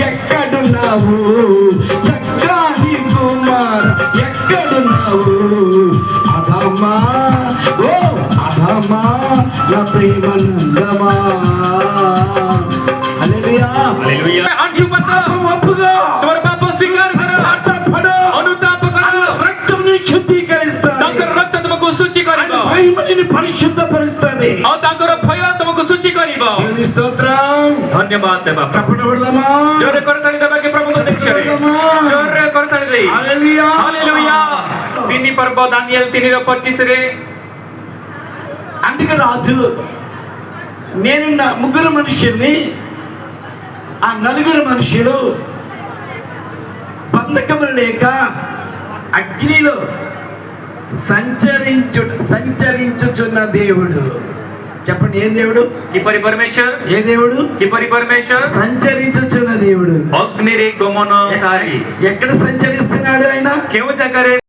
ఎక్కడున్నావు చక్కాని కుమార్ ఎక్కడున్నావు అధమా ఓ అధమా నా ప్రేమనందమా హల్లెలూయా हालेलुया आंखों बता ఒప్పుగా तुम्हारे पाप स्वीकार करो పడో अनुताप करो రక్తంని శుద్ధీకరిస్తాది ताकर रक्त तुमको शुचि करिबो మహిమని పరిశుద్ధపరుస్తాది और ताकर भय तुमको शुचि करिबो దేవుని స్తోత్రం धन्यवाद देवा చప్పట్లు కొడదామా जोरे करताली देवा के प्रभु को दीक्षारे जोरे करताली दे హల్లెలూయా हालेलुया तिनी पर्व दानिएल 3:25 रे అందుకే రాజు నేను ముగ్గురు మనుషుల్ని ఆ నలుగురు మనుషులు బంధకములు లేక అగ్నిలో సంచరించుచున్న దేవుడు చెప్పండి ఏం దేవుడు किपरि परमेश्वर ఏ దేవుడు किपरि परमेश्वर సంచరించుచున్న దేవుడు अग्नि रे गमन कारी ఎక్కడ సంచరిస్తున్నాడు ఆయన केव जगह रे